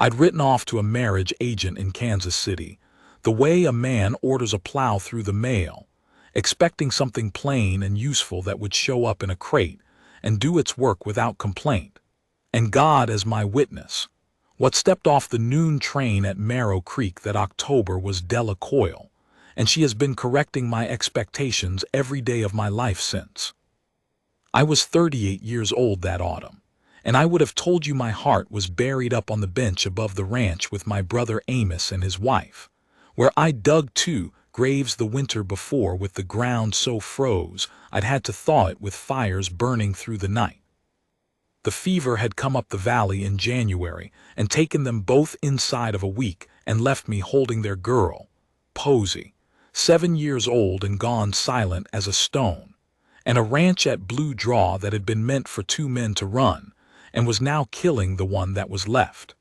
I'd written off to a marriage agent in Kansas City, the way a man orders a plow through the mail, expecting something plain and useful that would show up in a crate and do its work without complaint. And God as my witness. What stepped off the noon train at Marrow Creek that October was Della Coyle, and she has been correcting my expectations every day of my life since. I was 38 years old that autumn, and I would have told you my heart was buried up on the bench above the ranch with my brother Amos and his wife, where I dug 2 graves the winter before with the ground so froze I'd had to thaw it with fires burning through the night. The fever had come up the valley in January and taken them both inside of a week and left me holding their girl, Posey, 7 years old and gone silent as a stone, and a ranch at Blue Draw that had been meant for 2 men to run and was now killing the one that was left.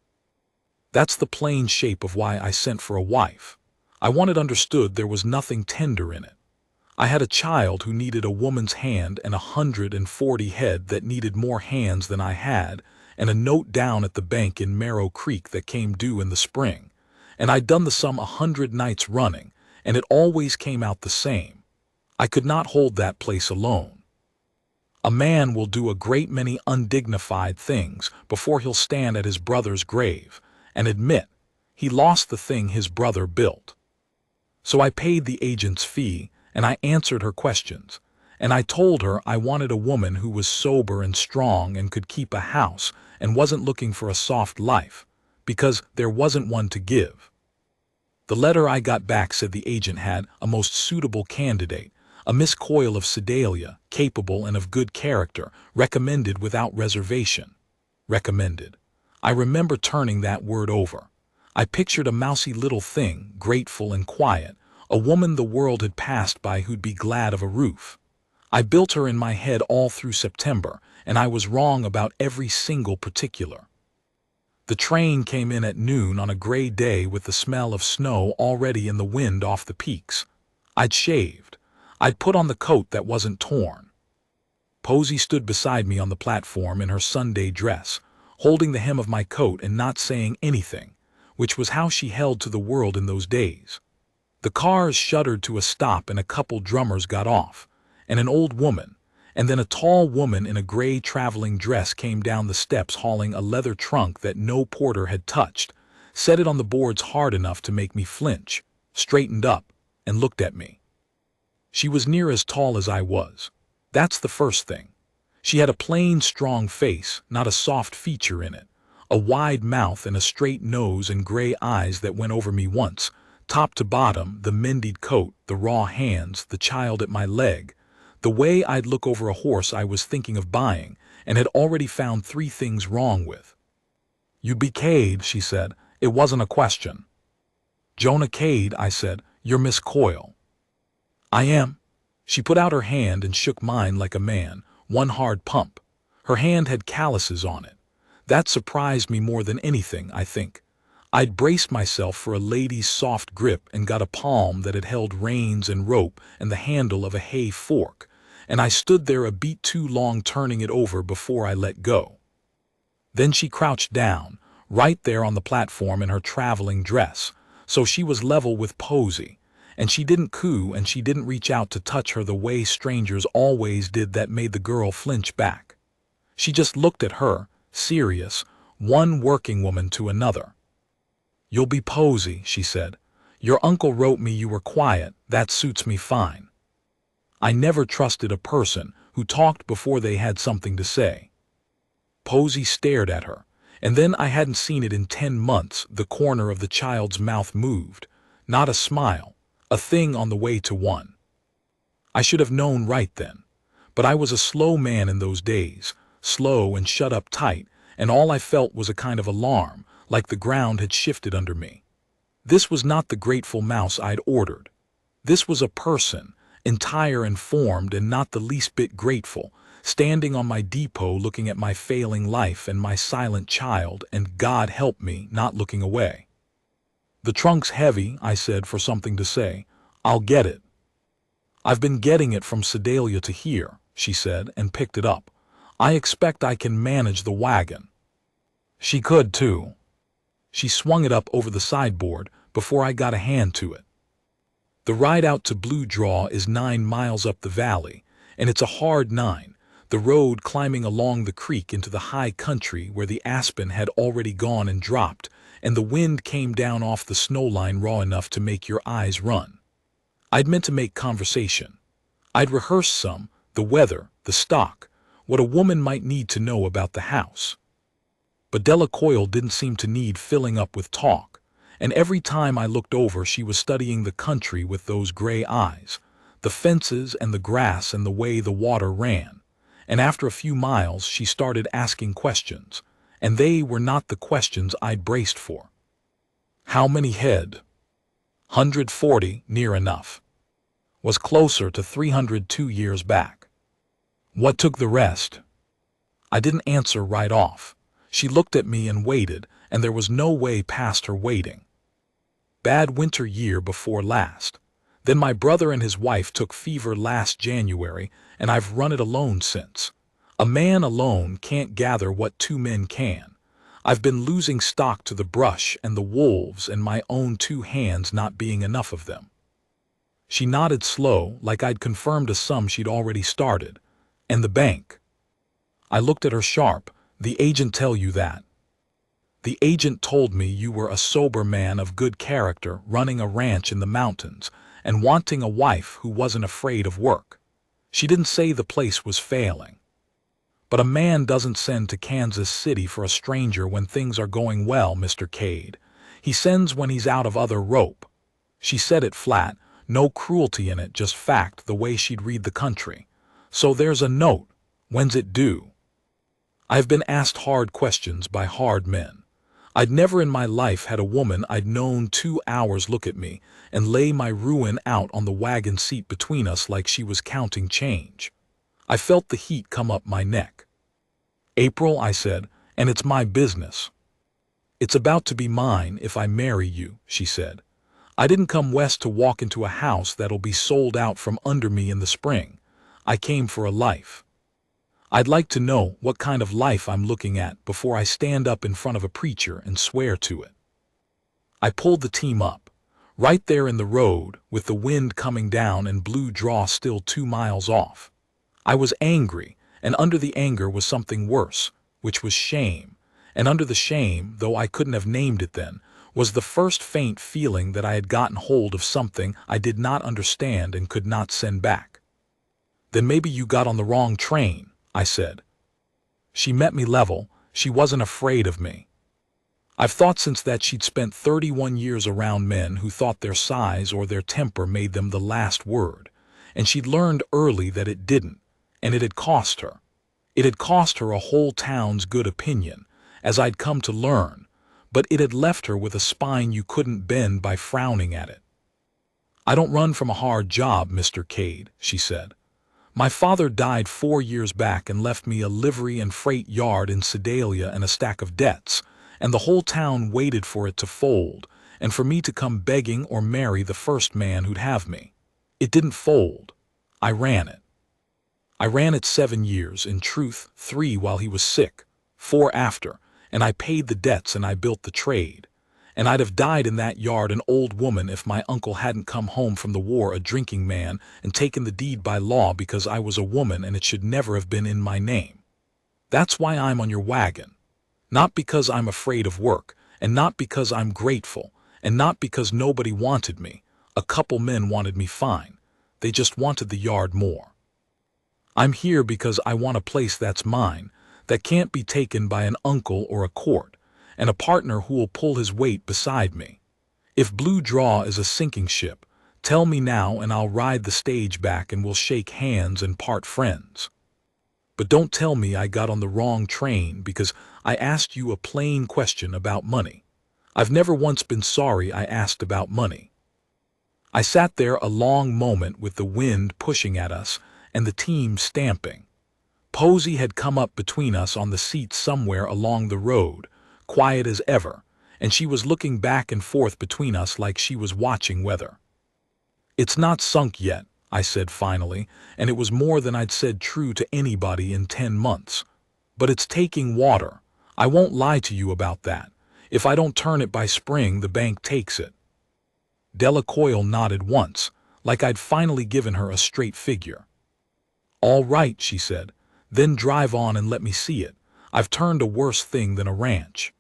That's the plain shape of why I sent for a wife. I wanted understood there was nothing tender in it. I had a child who needed a woman's hand and 140 head that needed more hands than I had, and a note down at the bank in Marrow Creek that came due in the spring. And I'd done the sum 100 nights running, and it always came out the same. I could not hold that place alone. A man will do a great many undignified things before he'll stand at his brother's grave and admit he lost the thing his brother built. So I paid the agent's fee, and I answered her questions, and I told her I wanted a woman who was sober and strong and could keep a house and wasn't looking for a soft life, because there wasn't one to give. The letter I got back said the agent had a most suitable candidate, a Miss Coyle of Sedalia, capable and of good character, recommended without reservation. Recommended. I remember turning that word over. I pictured a mousy little thing, grateful and quiet, a woman the world had passed by who'd be glad of a roof. I built her in my head all through September, and I was wrong about every single particular. The train came in at noon on a gray day with the smell of snow already in the wind off the peaks. I'd shaved. I'd put on the coat that wasn't torn. Posey stood beside me on the platform in her Sunday dress, holding the hem of my coat and not saying anything, which was how she held to the world in those days. The cars shuddered to a stop and a couple drummers got off, and an old woman, and then a tall woman in a gray traveling dress came down the steps hauling a leather trunk that no porter had touched, set it on the boards hard enough to make me flinch, straightened up, and looked at me. She was near as tall as I was. That's the first thing. She had a plain, strong face, not a soft feature in it, a wide mouth and a straight nose and gray eyes that went over me once, top to bottom, the mended coat, the raw hands, the child at my leg, the way I'd look over a horse I was thinking of buying and had already found 3 things wrong with. "You'd be Cade," she said. "It wasn't a question." "Jonah Cade," I said. "You're Miss Coyle." "I am." She put out her hand and shook mine like a man, one hard pump. Her hand had calluses on it. That surprised me more than anything, I think. I'd braced myself for a lady's soft grip and got a palm that had held reins and rope and the handle of a hay fork, and I stood there a beat too long turning it over before I let go. Then she crouched down, right there on the platform in her traveling dress, so she was level with Posey, and she didn't coo and she didn't reach out to touch her the way strangers always did that made the girl flinch back. She just looked at her, serious, one working woman to another. "You'll be Posey," she said. "Your uncle wrote me you were quiet. That suits me fine." I never trusted a person who talked before they had something to say. Posey stared at her, and then I hadn't seen it in 10 months. The corner of the child's mouth moved. Not a smile, a thing on the way to one. I should have known right then, but I was a slow man in those days, slow and shut up tight, and all I felt was a kind of alarm, like the ground had shifted under me. This was not the grateful mouse I'd ordered. This was a person, entire and formed and not the least bit grateful, standing on my depot looking at my failing life and my silent child, and God help me not looking away. "The trunk's heavy," I said for something to say. "I'll get it." "I've been getting it from Sedalia to here," she said, and picked it up. "I expect I can manage the wagon." She could too. She swung it up over the sideboard before I got a hand to it. The ride out to Blue Draw is 9 miles up the valley, and it's a hard 9, the road climbing along the creek into the high country where the aspen had already gone and dropped, and the wind came down off the snowline raw enough to make your eyes run. I'd meant to make conversation. I'd rehearsed some, the weather, the stock, what a woman might need to know about the house. But Della Coyle didn't seem to need filling up with talk, and every time I looked over she was studying the country with those gray eyes, the fences and the grass and the way the water ran, and after a few miles she started asking questions, and they were not the questions I'd braced for. How many head? 140, near enough. Was closer to 300 2 years back. What took the rest? I didn't answer right off. She looked at me and waited, and there was no way past her waiting. Bad winter year before last. Then my brother and his wife took fever last January, and I've run it alone since. A man alone can't gather what 2 men can. I've been losing stock to the brush and the wolves and my own 2 hands not being enough of them. She nodded slow, like I'd confirmed a sum she'd already started. And the bank. I looked at her sharp. The agent tell you that? The agent told me you were a sober man of good character running a ranch in the mountains and wanting a wife who wasn't afraid of work. She didn't say the place was failing. But a man doesn't send to Kansas City for a stranger when things are going well, Mr. Cade. He sends when he's out of other rope. She said it flat, no cruelty in it, just fact, the way she'd read the country. So there's a note. When's it due? I've been asked hard questions by hard men. I'd never in my life had a woman I'd known 2 hours look at me and lay my ruin out on the wagon seat between us like she was counting change. I felt the heat come up my neck. April, I said, and it's my business. It's about to be mine if I marry you, she said. I didn't come west to walk into a house that'll be sold out from under me in the spring. I came for a life. I'd like to know what kind of life I'm looking at before I stand up in front of a preacher and swear to it. I pulled the team up. Right there in the road, with the wind coming down and Blue Draw still 2 miles off. I was angry, and under the anger was something worse, which was shame. And under the shame, though I couldn't have named it then, was the first faint feeling that I had gotten hold of something I did not understand and could not send back. Then maybe you got on the wrong train, I said. She met me level. She wasn't afraid of me. I've thought since that she'd spent 31 years around men who thought their size or their temper made them the last word, and she'd learned early that it didn't, and it had cost her. It had cost her a whole town's good opinion, as I'd come to learn, but it had left her with a spine you couldn't bend by frowning at it. I don't run from a hard job, Mr. Cade, she said. My father died 4 years back and left me a livery and freight yard in Sedalia and a stack of debts, and the whole town waited for it to fold, and for me to come begging or marry the first man who'd have me. It didn't fold. I ran it. I ran it 7 years, in truth, 3 while he was sick, 4 after, and I paid the debts and I built the trade. And I'd have died in that yard an old woman if my uncle hadn't come home from the war a drinking man and taken the deed by law because I was a woman and it should never have been in my name. That's why I'm on your wagon. Not because I'm afraid of work, and not because I'm grateful, and not because nobody wanted me. A couple men wanted me fine. They just wanted the yard more. I'm here because I want a place that's mine, that can't be taken by an uncle or a court, and a partner who will pull his weight beside me. If Blue Draw is a sinking ship, tell me now and I'll ride the stage back and we'll shake hands and part friends. But don't tell me I got on the wrong train because I asked you a plain question about money. I've never once been sorry I asked about money. I sat there a long moment with the wind pushing at us and the team stamping. Posey had come up between us on the seat somewhere along the road, quiet as ever, and she was looking back and forth between us like she was watching weather. It's not sunk yet, I said finally, and it was more than I'd said true to anybody in 10 months. But it's taking water. I won't lie to you about that. If I don't turn it by spring, the bank takes it. Della Coyle nodded once, like I'd finally given her a straight figure. All right, she said, then drive on and let me see it. I've turned a worse thing than a ranch.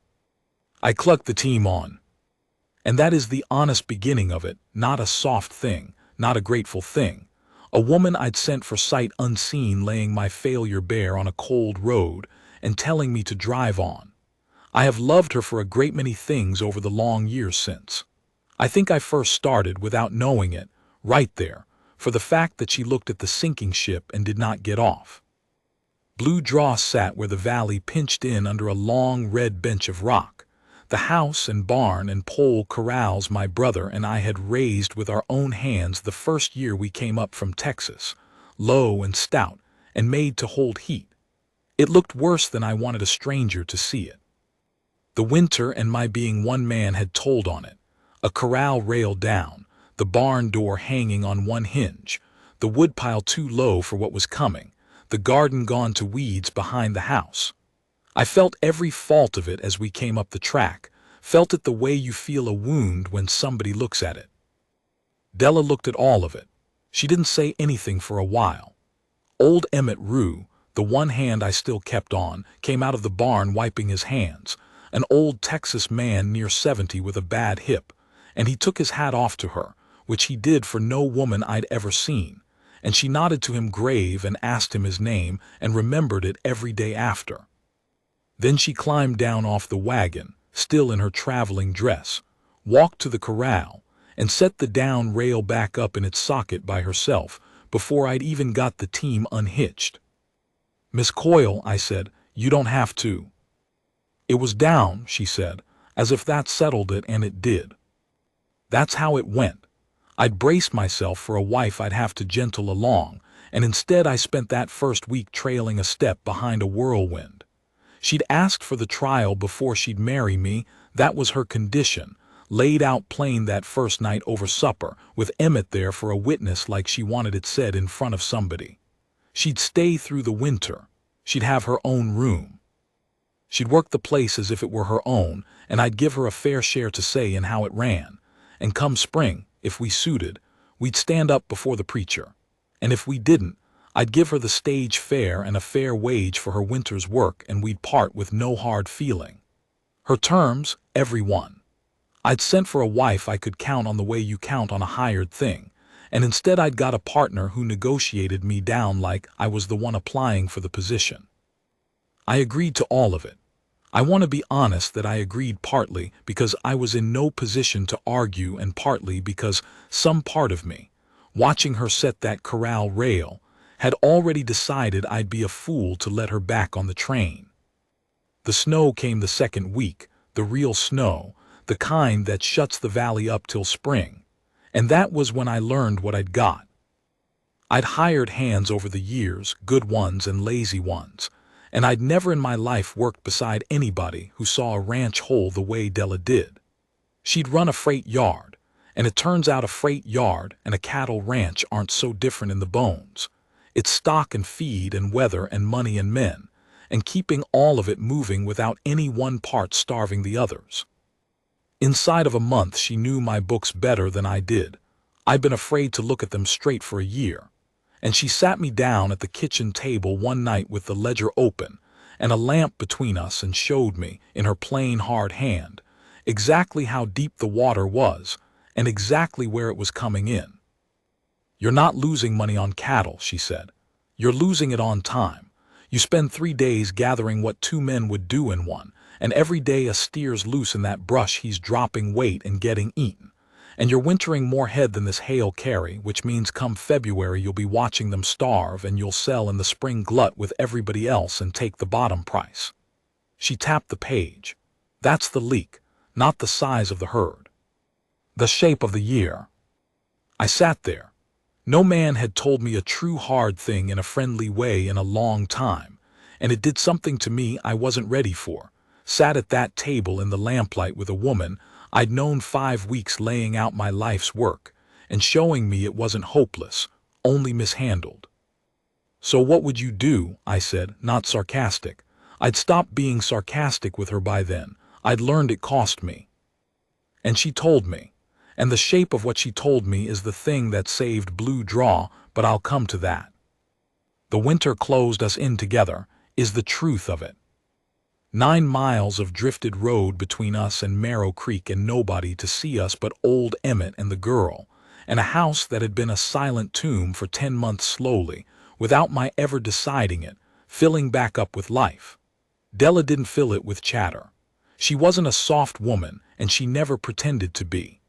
I clucked the team on. And that is the honest beginning of it, not a soft thing, not a grateful thing. A woman I'd sent for sight unseen laying my failure bare on a cold road and telling me to drive on. I have loved her for a great many things over the long years since. I think I first started, without knowing it, right there, for the fact that she looked at the sinking ship and did not get off. Blue Dross sat where the valley pinched in under a long red bench of rock. The house and barn and pole corrals my brother and I had raised with our own hands the first year we came up from Texas, low and stout, and made to hold heat. It looked worse than I wanted a stranger to see it. The winter and my being one man had told on it. A corral rail down, the barn door hanging on one hinge, the woodpile too low for what was coming, the garden gone to weeds behind the house. I felt every fault of it as we came up the track, felt it the way you feel a wound when somebody looks at it. Della looked at all of it. She didn't say anything for a while. Old Emmett Rue, the one hand I still kept on, came out of the barn wiping his hands, an old Texas man near 70 with a bad hip, and he took his hat off to her, which he did for no woman I'd ever seen, and she nodded to him grave and asked him his name and remembered it every day after. Then she climbed down off the wagon, still in her traveling dress, walked to the corral, and set the down rail back up in its socket by herself before I'd even got the team unhitched. "Miss Coyle," I said, "you don't have to." "It was down," she said, as if that settled it, and it did. That's how it went. I'd braced myself for a wife I'd have to gentle along, and instead I spent that first week trailing a step behind a whirlwind. She'd asked for the trial before she'd marry me. That was her condition, laid out plain that first night over supper, with Emmett there for a witness like she wanted it said in front of somebody. She'd stay through the winter. She'd have her own room. She'd work the place as if it were her own, and I'd give her a fair share to say in how it ran. And come spring, if we suited, we'd stand up before the preacher. And if we didn't, I'd give her the stage fare and a fair wage for her winter's work, and we'd part with no hard feeling. Her terms, every one. I'd sent for a wife I could count on the way you count on a hired thing, and instead I'd got a partner who negotiated me down like I was the one applying for the position. I agreed to all of it. I want to be honest that I agreed partly because I was in no position to argue and partly because some part of me, watching her set that corral rail, had already decided I'd be a fool to let her back on the train. The snow came the second week, the real snow, the kind that shuts the valley up till spring, and that was when I learned what I'd got. I'd hired hands over the years, good ones and lazy ones, and I'd never in my life worked beside anybody who saw a ranch whole the way Della did. She'd run a freight yard, and it turns out a freight yard and a cattle ranch aren't so different in the bones. It's stock and feed and weather and money and men, and keeping all of it moving without any one part starving the others. Inside of a month she knew my books better than I did. I'd been afraid to look at them straight for a year. And she sat me down at the kitchen table one night with the ledger open and a lamp between us and showed me, in her plain hard hand, exactly how deep the water was and exactly where it was coming in. "You're not losing money on cattle," she said. "You're losing it on time. You spend 3 days gathering what 2 men would do in one, and every day a steer's loose in that brush he's dropping weight and getting eaten. And you're wintering more head than this hail carry, which means come February you'll be watching them starve and you'll sell in the spring glut with everybody else and take the bottom price." She tapped the page. "That's the leak, not the size of the herd. The shape of the year." I sat there. No man had told me a true hard thing in a friendly way in a long time, and it did something to me I wasn't ready for. Sat at that table in the lamplight with a woman I'd known 5 weeks laying out my life's work and showing me it wasn't hopeless, only mishandled. "So what would you do?" I said, not sarcastic. I'd stopped being sarcastic with her by then. I'd learned it cost me. And she told me. And the shape of what she told me is the thing that saved Blue Draw, but I'll come to that. The winter closed us in together, is the truth of it. 9 miles of drifted road between us and Marrow Creek, and nobody to see us but old Emmett and the girl, and a house that had been a silent tomb for 10 months slowly, without my ever deciding it, filling back up with life. Della didn't fill it with chatter. She wasn't a soft woman, and she never pretended to be.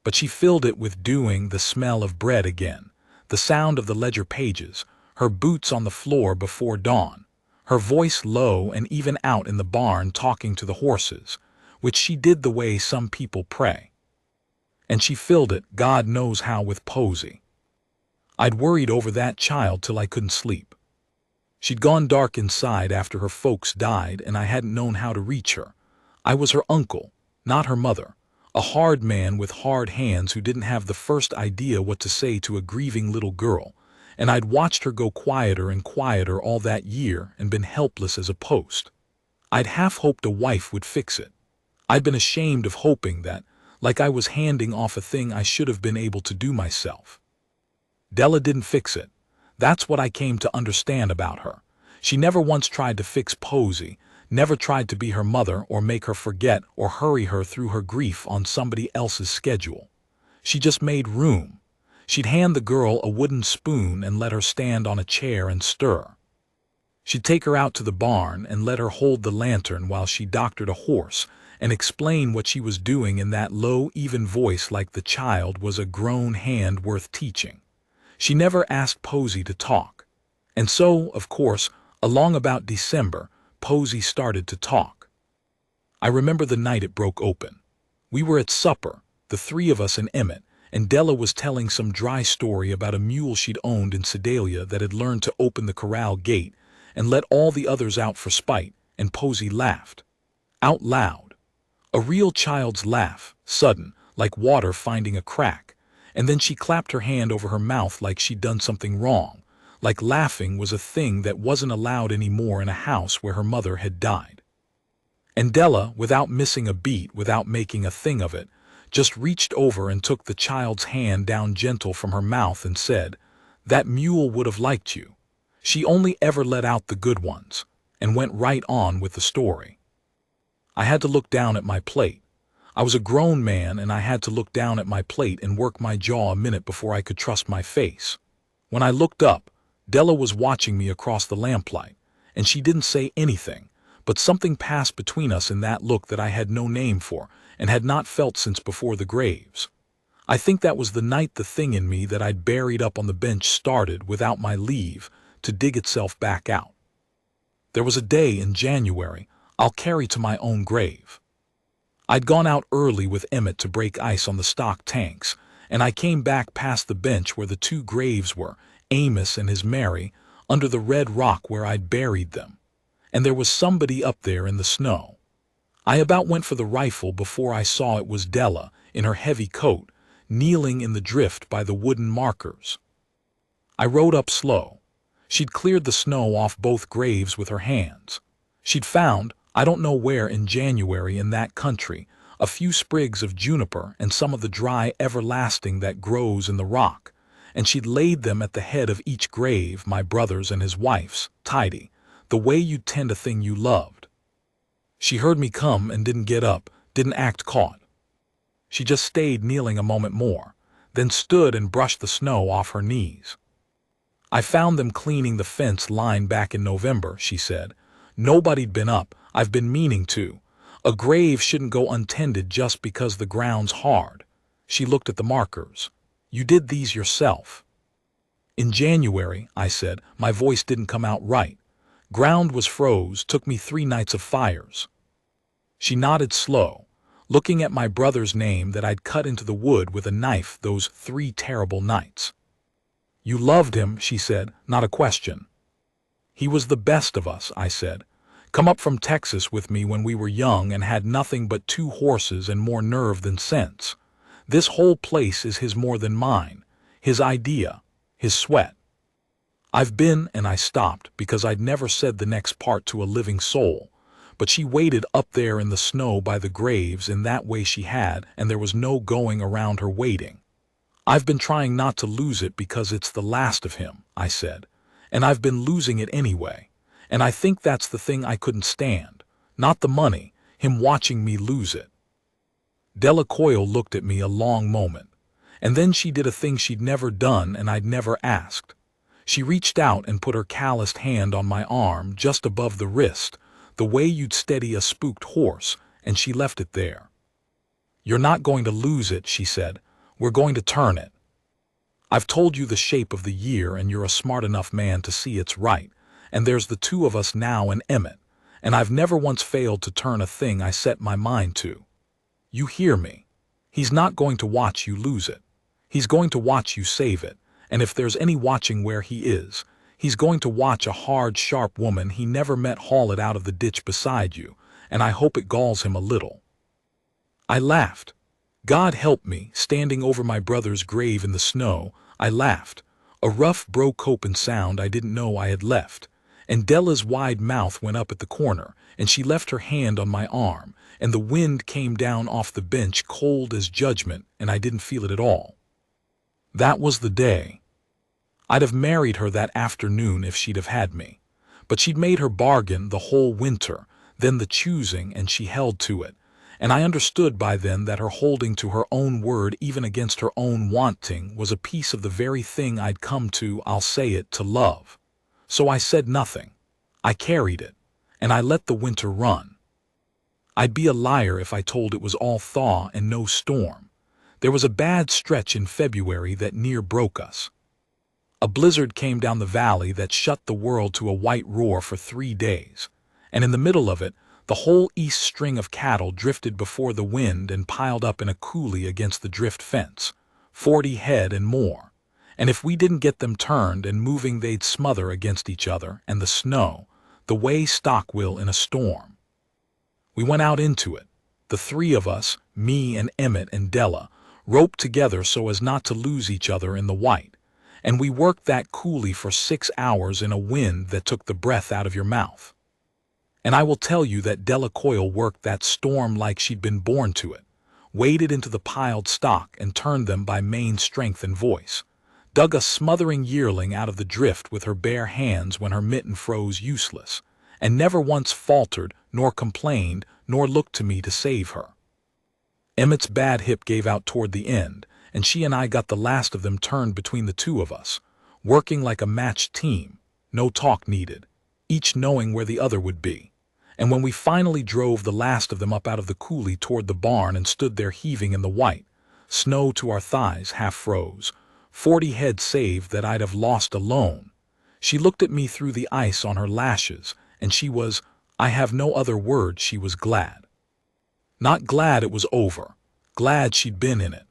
But she filled it with doing, the smell of bread again, the sound of the ledger pages, her boots on the floor before dawn, her voice low and even out in the barn talking to the horses, which she did the way some people pray. And she filled it, God knows how, with Posy. I'd worried over that child till I couldn't sleep. She'd gone dark inside after her folks died, and I hadn't known how to reach her. I was her uncle, not her mother, a hard man with hard hands who didn't have the first idea what to say to a grieving little girl, and I'd watched her go quieter and quieter all that year and been helpless as a post. I'd half hoped a wife would fix it. I'd been ashamed of hoping that, like I was handing off a thing I should have been able to do myself. Della didn't fix it. That's what I came to understand about her. She never once tried to fix Posy, never tried to be her mother or make her forget or hurry her through her grief on somebody else's schedule. She just made room. She'd hand the girl a wooden spoon and let her stand on a chair and stir. She'd take her out to the barn and let her hold the lantern while she doctored a horse and explain what she was doing in that low, even voice like the child was a grown hand worth teaching. She never asked Posy to talk. And so, of course, along about December, Posy started to talk. I remember the night it broke open. We were at supper, the 3 of us and Emmett, and Della was telling some dry story about a mule she'd owned in Sedalia that had learned to open the corral gate and let all the others out for spite, and Posy laughed. Out loud. A real child's laugh, sudden, like water finding a crack, and then she clapped her hand over her mouth like she'd done something wrong, like laughing was a thing that wasn't allowed anymore in a house where her mother had died. And Della, without missing a beat, without making a thing of it, just reached over and took the child's hand down gentle from her mouth and said, "That mule would have liked you. She only ever let out the good ones," and went right on with the story. I had to look down at my plate. I was a grown man, and I had to look down at my plate and work my jaw a minute before I could trust my face. When I looked up, Della was watching me across the lamplight, and she didn't say anything, but something passed between us in that look that I had no name for and had not felt since before the graves. I think that was the night the thing in me that I'd buried up on the bench started, without my leave, to dig itself back out. There was a day in January I'll carry to my own grave. I'd gone out early with Emmett to break ice on the stock tanks, and I came back past the bench where the 2 graves were, Amos and his Mary, under the red rock where I'd buried them. And there was somebody up there in the snow. I about went for the rifle before I saw it was Della, in her heavy coat, kneeling in the drift by the wooden markers. I rode up slow. She'd cleared the snow off both graves with her hands. She'd found, I don't know where in January in that country, a few sprigs of juniper and some of the dry everlasting that grows in the rock, and she'd laid them at the head of each grave, my brother's and his wife's, tidy, the way you'd tend a thing you loved. She heard me come and didn't get up, didn't act caught. She just stayed kneeling a moment more, then stood and brushed the snow off her knees. "I found them cleaning the fence line back in November," she said. "Nobody'd been up. I've been meaning to. A grave shouldn't go untended just because the ground's hard." She looked at the markers. "You did these yourself." "In January," I said. My voice didn't come out right. "Ground was froze, took me 3 nights of fires." She nodded slow, looking at my brother's name that I'd cut into the wood with a knife those 3 terrible nights. "You loved him," she said, "not a question." "He was the best of us," I said. "Come up from Texas with me when we were young and had nothing but 2 horses and more nerve than sense. This whole place is his more than mine, his idea, his sweat. I've been," and I stopped because I'd never said the next part to a living soul, but she waited up there in the snow by the graves in that way she had, and there was no going around her waiting. I've been trying not to lose it because it's the last of him, I said, and I've been losing it anyway, and I think that's the thing I couldn't stand, not the money, him watching me lose it. Della Coyle looked at me a long moment, and then she did a thing she'd never done and I'd never asked. She reached out and put her calloused hand on my arm just above the wrist, the way you'd steady a spooked horse, and she left it there. "You're not going to lose it," she said. "We're going to turn it. I've told you the shape of the year and you're a smart enough man to see it's right, and there's the two of us now and Emmett, and I've never once failed to turn a thing I set my mind to. You hear me? He's not going to watch you lose it. He's going to watch you save it, and if there's any watching where he is, he's going to watch a hard, sharp woman he never met haul it out of the ditch beside you, and I hope it galls him a little." I laughed. God help me, standing over my brother's grave in the snow, I laughed, a rough bro-coping sound I didn't know I had left, and Della's wide mouth went up at the corner, and she left her hand on my arm, and the wind came down off the bench cold as judgment, and I didn't feel it at all. That was the day. I'd have married her that afternoon if she'd have had me, but she'd made her bargain the whole winter, then the choosing, and she held to it, and I understood by then that her holding to her own word even against her own wanting was a piece of the very thing I'd come to, I'll say it, to love. So I said nothing. I carried it, and I let the winter run. I'd be a liar if I told it was all thaw and no storm. There was a bad stretch in February that near broke us. A blizzard came down the valley that shut the world to a white roar for 3 days, and in the middle of it, the whole east string of cattle drifted before the wind and piled up in a coulee against the drift fence, 40 head and more, and if we didn't get them turned and moving they'd smother against each other and the snow, the way stock will in a storm. We went out into it, the three of us, me and Emmett and Della, roped together so as not to lose each other in the white, and we worked that coulee for 6 hours in a wind that took the breath out of your mouth. And I will tell you that Della Coyle worked that storm like she'd been born to it, waded into the piled stock and turned them by main strength and voice, dug a smothering yearling out of the drift with her bare hands when her mitten froze useless, and never once faltered, nor complained, nor looked to me to save her. Emmett's bad hip gave out toward the end, and she and I got the last of them turned between the two of us, working like a matched team, no talk needed, each knowing where the other would be. And when we finally drove the last of them up out of the coulee toward the barn and stood there heaving in the white, snow to our thighs half froze, 40 head saved that I'd have lost alone, she looked at me through the ice on her lashes, and she was, I have no other word, she was glad. Not glad it was over, glad she'd been in it,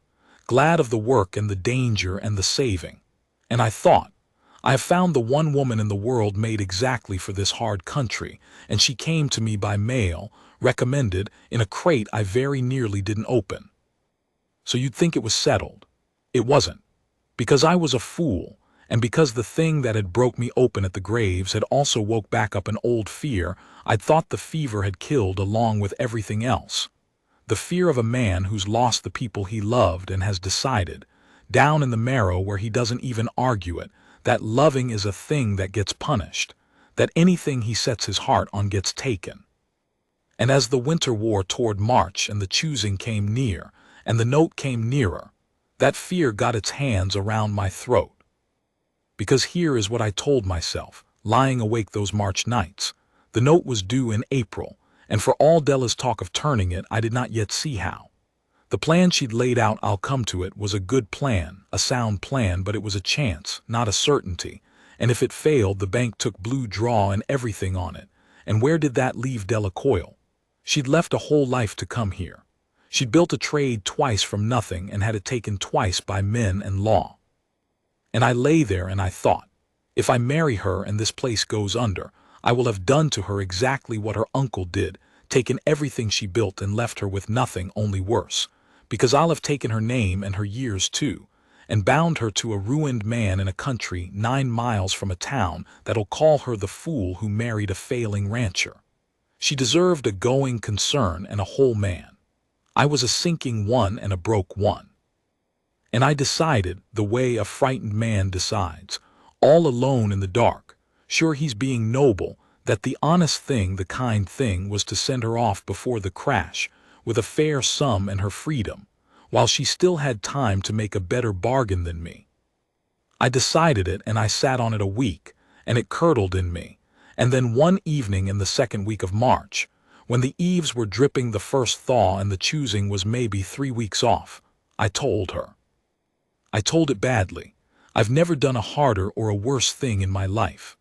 glad of the work and the danger and the saving. And I thought, I have found the one woman in the world made exactly for this hard country, and she came to me by mail, recommended, in a crate I very nearly didn't open. So you'd think it was settled. It wasn't. Because I was a fool, and because the thing that had broke me open at the graves had also woke back up an old fear I'd thought the fever had killed along with everything else. The fear of a man who's lost the people he loved and has decided, down in the marrow where he doesn't even argue it, that loving is a thing that gets punished, that anything he sets his heart on gets taken. And as the winter wore toward March and the choosing came near, and the note came nearer, that fear got its hands around my throat. Because here is what I told myself, lying awake those March nights. The note was due in April, and for all Della's talk of turning it, I did not yet see how. The plan she'd laid out, I'll come to it, was a good plan, a sound plan, but it was a chance, not a certainty, and if it failed, the bank took blue draw and everything on it. And where did that leave Della Coyle? She'd left a whole life to come here. She'd built a trade twice from nothing and had it taken twice by men and law. And I lay there and I thought, if I marry her and this place goes under, I will have done to her exactly what her uncle did, taken everything she built and left her with nothing, only worse, because I'll have taken her name and her years too, and bound her to a ruined man in a country 9 miles from a town that'll call her the fool who married a failing rancher. She deserved a going concern and a whole man. I was a sinking one and a broke one. And I decided the way a frightened man decides, all alone in the dark, sure he's being noble, that the honest thing, the kind thing, was to send her off before the crash, with a fair sum and her freedom, while she still had time to make a better bargain than me. I decided it, and I sat on it a week, and it curdled in me. And then one evening in the second week of March, when the eaves were dripping the first thaw and the choosing was maybe 3 weeks off, I told her. I told it badly. I've never done a harder or a worse thing in my life.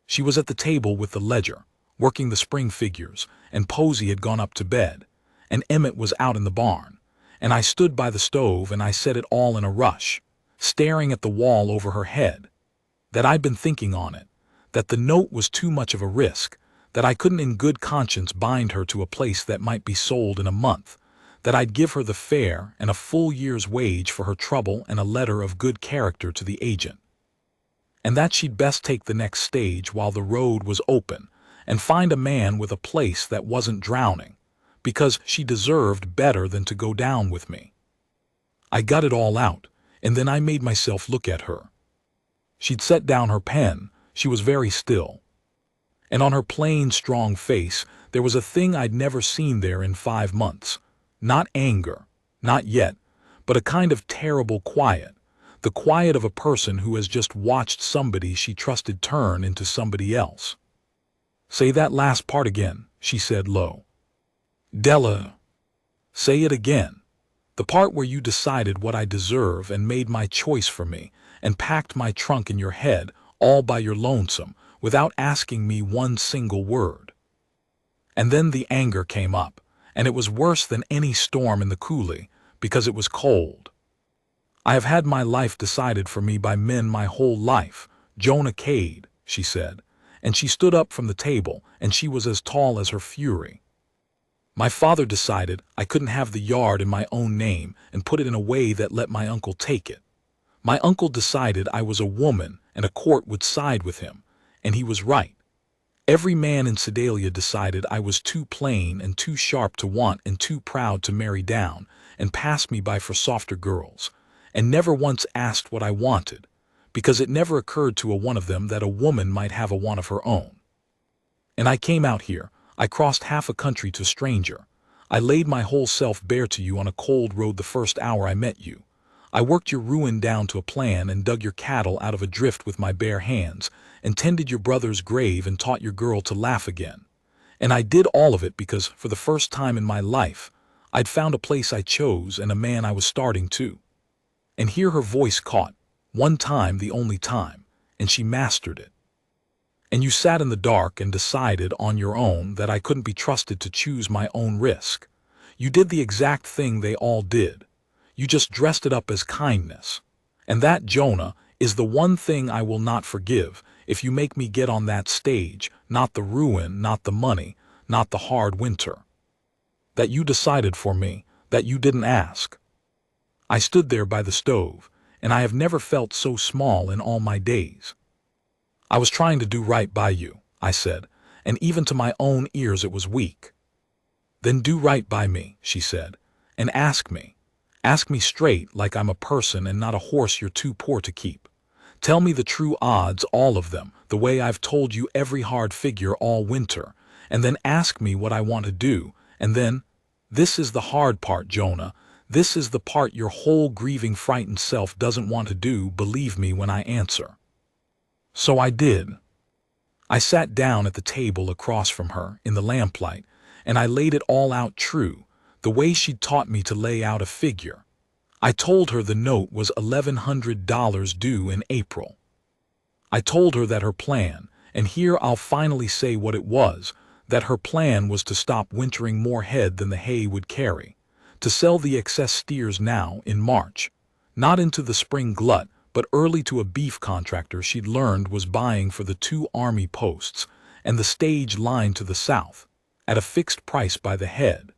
She was at the table with the ledger, working the spring figures, and Posey had gone up to bed, and Emmett was out in the barn, and I stood by the stove and I said it all in a rush, staring at the wall over her head, that I'd been thinking on it, that the note was too much of a risk, that I couldn't in good conscience bind her to a place that might be sold in a month, that I'd give her the fare and a full year's wage for her trouble and a letter of good character to the agent, and that she'd best take the next stage while the road was open and find a man with a place that wasn't drowning, because she deserved better than to go down with me. I got it all out, and then I made myself look at her. She'd set down her pen, she was very still, and on her plain, strong face there was a thing I'd never seen there in 5 months. Not anger, not yet, but a kind of terrible quiet, the quiet of a person who has just watched somebody she trusted turn into somebody else. "Say that last part again," she said low. "Della, say it again. The part where you decided what I deserve and made my choice for me and packed my trunk in your head all by your lonesome without asking me one single word." And then the anger came up, and it was worse than any storm in the coulee, because it was cold. "I have had my life decided for me by men my whole life, Jonah Cade," she said, and she stood up from the table, and she was as tall as her fury. "My father decided I couldn't have the yard in my own name and put it in a way that let my uncle take it. My uncle decided I was a woman and a court would side with him, and he was right. Every man in Sedalia decided I was too plain and too sharp to want and too proud to marry down, and passed me by for softer girls, and never once asked what I wanted, because it never occurred to a one of them that a woman might have a want of her own. And I came out here, I crossed half a country to a stranger. I laid my whole self bare to you on a cold road the first hour I met you. I worked your ruin down to a plan and dug your cattle out of a drift with my bare hands, and tended your brother's grave and taught your girl to laugh again. And I did all of it because, for the first time in my life, I'd found a place I chose and a man I was starting to." And here her voice caught, one time, the only time, and she mastered it. "And you sat in the dark and decided on your own that I couldn't be trusted to choose my own risk. You did the exact thing they all did. You just dressed it up as kindness. And that, Jonah, is the one thing I will not forgive if you make me get on that stage, not the ruin, not the money, not the hard winter. That you decided for me, that you didn't ask." I stood there by the stove, and I have never felt so small in all my days. "I was trying to do right by you," I said, and even to my own ears it was weak. "Then do right by me," she said, "and ask me. Ask me straight, like I'm a person and not a horse you're too poor to keep. Tell me the true odds, all of them, the way I've told you every hard figure all winter, and then ask me what I want to do, and then, this is the hard part, Jonah, this is the part your whole grieving, frightened self doesn't want to do, believe me when I answer." So I did. I sat down at the table across from her in the lamplight, and I laid it all out true, the way she'd taught me to lay out a figure. I told her the note was $1,100 due in April. I told her that her plan, and here I'll finally say what it was, that her plan was to stop wintering more head than the hay would carry, to sell the excess steers now in March, not into the spring glut, but early to a beef contractor she'd learned was buying for the 2 army posts and the stage line to the south, at a fixed price by the head,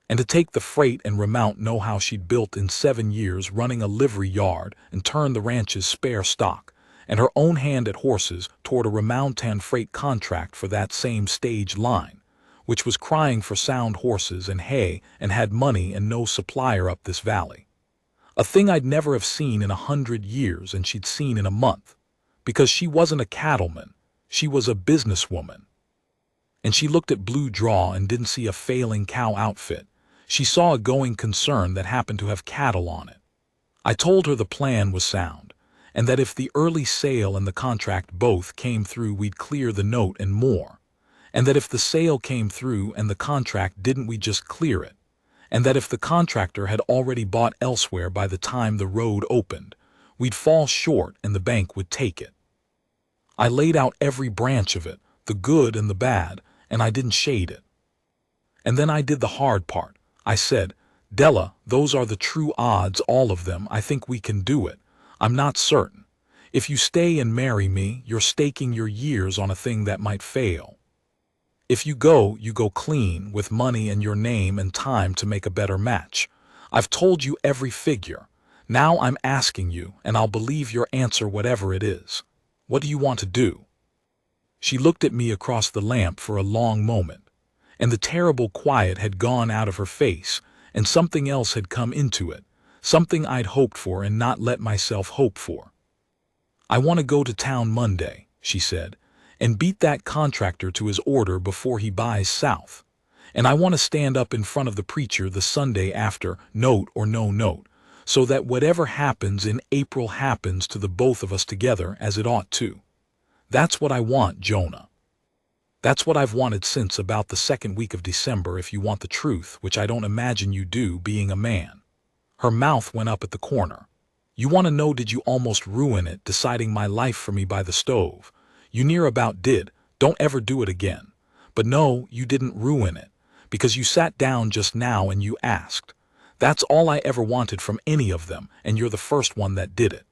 and to take the freight and remount know-how she'd built in 7 years running a livery yard and turn the ranch's spare stock, and her own hand at horses toward a Ramountain freight contract for that same stage line, which was crying for sound horses and hay and had money and no supplier up this valley. A thing I'd never have seen in 100 years and she'd seen in a month, because she wasn't a cattleman, she was a businesswoman. And she looked at Blue Draw and didn't see a failing cow outfit. She saw a going concern that happened to have cattle on it. I told her the plan was sound, and that if the early sale and the contract both came through we'd clear the note and more, and that if the sale came through and the contract didn't we'd just clear it, and that if the contractor had already bought elsewhere by the time the road opened, we'd fall short and the bank would take it. I laid out every branch of it, the good and the bad, and I didn't shade it. And then I did the hard part. I said, Della, those are the true odds, all of them. I think we can do it. I'm not certain. If you stay and marry me, you're staking your years on a thing that might fail. If you go clean, with money and your name and time to make a better match. I've told you every figure. Now I'm asking you, and I'll believe your answer whatever it is. What do you want to do? She looked at me across the lamp for a long moment, and the terrible quiet had gone out of her face, and something else had come into it, something I'd hoped for and not let myself hope for. I want to go to town Monday, she said, and beat that contractor to his order before he buys south. And I want to stand up in front of the preacher the Sunday after, note or no note, so that whatever happens in April happens to the both of us together as it ought to. That's what I want, Jonah. That's what I've wanted since about the second week of December, if you want the truth, which I don't imagine you do, being a man. Her mouth went up at the corner. You want to know, did you almost ruin it, deciding my life for me by the stove? You near about did. Don't ever do it again. But no, you didn't ruin it, because you sat down just now and you asked. That's all I ever wanted from any of them, and you're the first one that did it.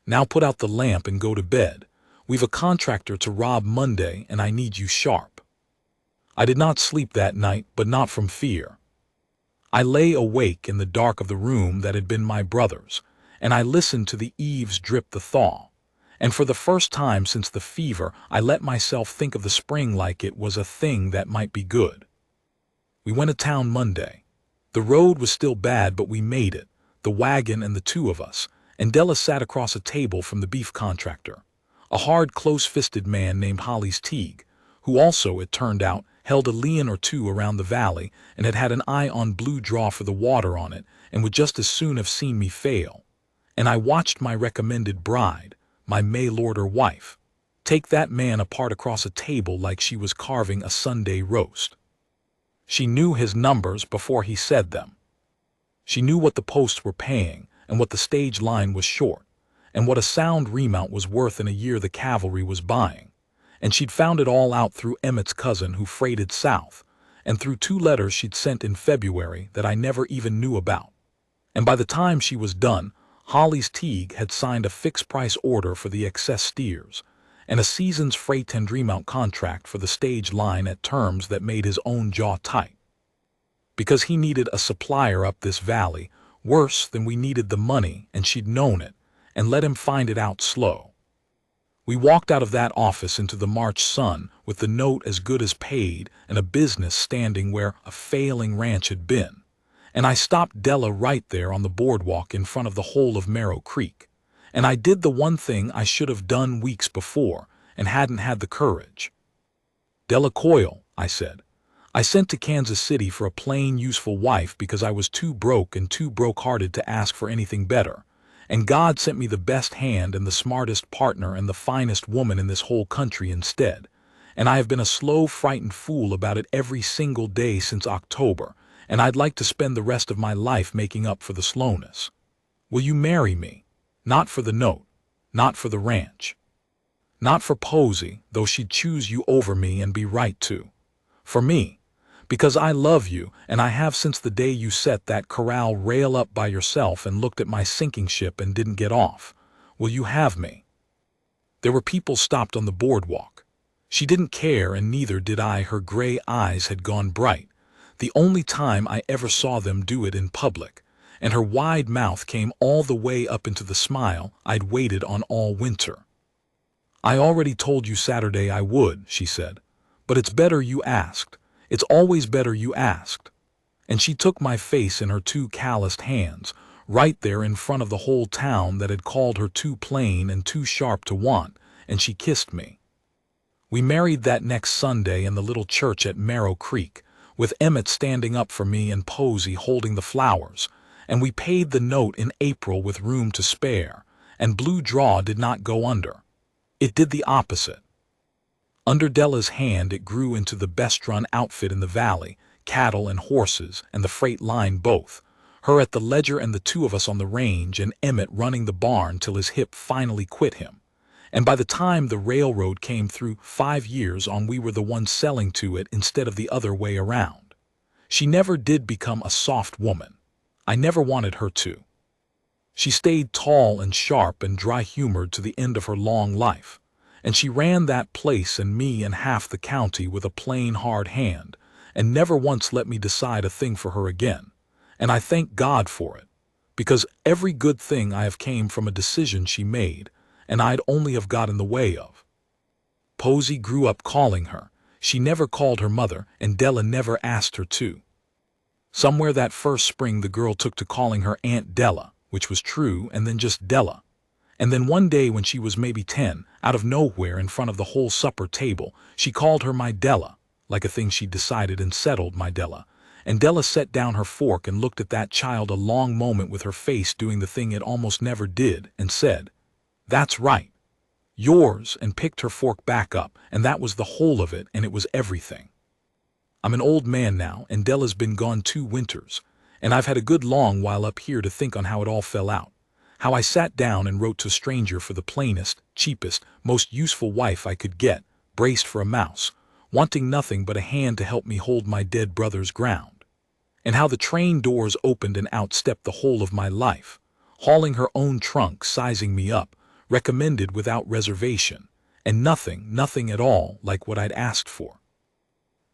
Now put out the lamp and go to bed. We've a contractor to rob Monday, and I need you sharp. I did not sleep that night, but not from fear. I lay awake in the dark of the room that had been my brother's, and I listened to the eaves drip the thaw. And for the first time since the fever, I let myself think of the spring like it was a thing that might be good. We went to town Monday. The road was still bad, but we made it, the wagon and the two of us, and Della sat across a table from the beef contractor, a hard, close-fisted man named Hollis Teague, who also, it turned out, held a leon or two around the valley and had had an eye on Blue Draw for the water on it and would just as soon have seen me fail. And I watched my recommended bride, my mail-order wife, take that man apart across a table like she was carving a Sunday roast. She knew his numbers before he said them. She knew what the posts were paying and what the stage line was short, and what a sound remount was worth in a year the cavalry was buying. And she'd found it all out through Emmett's cousin who freighted south, and through 2 letters she'd sent in February that I never even knew about. And by the time she was done, Hollis Teague had signed a fixed-price order for the excess steers, and a season's freight and remount contract for the stage line at terms that made his own jaw tight. Because he needed a supplier up this valley, worse than we needed the money, and she'd known it, and let him find it out slow. We walked out of that office into the March sun with the note as good as paid and a business standing where a failing ranch had been, and I stopped Della right there on the boardwalk in front of the hole of Marrow Creek, and I did the one thing I should have done weeks before and hadn't had the courage. Della Coyle, I said. I sent to Kansas City for a plain, useful wife because I was too broke and too broke-hearted to ask for anything better. And God sent me the best hand and the smartest partner and the finest woman in this whole country instead. And I have been a slow, frightened fool about it every single day since October, and I'd like to spend the rest of my life making up for the slowness. Will you marry me? Not for the note, not for the ranch. Not for Posey, though she'd choose you over me and be right to. For me, because I love you, and I have since the day you set that corral rail up by yourself and looked at my sinking ship and didn't get off. Will you have me? There were people stopped on the boardwalk. She didn't care, and neither did I. Her gray eyes had gone bright, the only time I ever saw them do it in public, and her wide mouth came all the way up into the smile I'd waited on all winter. "I already told you Saturday I would," she said, "but it's better you asked. It's always better you asked." And she took my face in her two calloused hands, right there in front of the whole town that had called her too plain and too sharp to want, and she kissed me. We married that next Sunday in the little church at Marrow Creek, with Emmett standing up for me and Posey holding the flowers, and we paid the note in April with room to spare, and Blue Draw did not go under. It did the opposite. Under Della's hand it grew into the best-run outfit in the valley, cattle and horses and the freight line both, her at the ledger and the two of us on the range, and Emmett running the barn till his hip finally quit him. And by the time the railroad came through 5 years on, we were the ones selling to it instead of the other way around. She never did become a soft woman. I never wanted her to. She stayed tall and sharp and dry-humored to the end of her long life, and she ran that place and me and half the county with a plain hard hand, and never once let me decide a thing for her again. And I thank God for it, because every good thing I have came from a decision she made, and I'd only have got in the way of. Posey grew up calling her. She never called her mother, and Della never asked her to. Somewhere that first spring the girl took to calling her Aunt Della, which was true, and then just Della. And then one day when she was maybe 10, out of nowhere in front of the whole supper table, she called her my Della, like a thing she'd decided and settled, my Della. And Della set down her fork and looked at that child a long moment with her face doing the thing it almost never did, and said, "That's right. Yours," and picked her fork back up, and that was the whole of it, and it was everything. I'm an old man now, and Della's been gone 2 winters, and I've had a good long while up here to think on how it all fell out. How I sat down and wrote to a stranger for the plainest, cheapest, most useful wife I could get, braced for a mouse, wanting nothing but a hand to help me hold my dead brother's ground. And how the train doors opened and out stepped the whole of my life, hauling her own trunk, sizing me up, recommended without reservation, and nothing at all like what I'd asked for.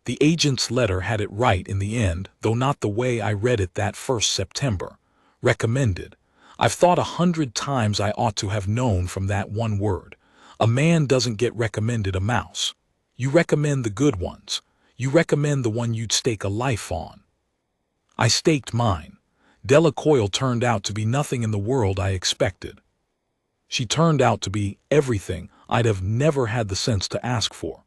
The agent's letter had it right in the end, though not the way I read it that first September. Recommended. I've thought 100 times I ought to have known from that one word. A man doesn't get recommended a mouse. You recommend the good ones. You recommend the one you'd stake a life on. I staked mine. Della Coyle turned out to be nothing in the world I expected. She turned out to be everything I'd have never had the sense to ask for.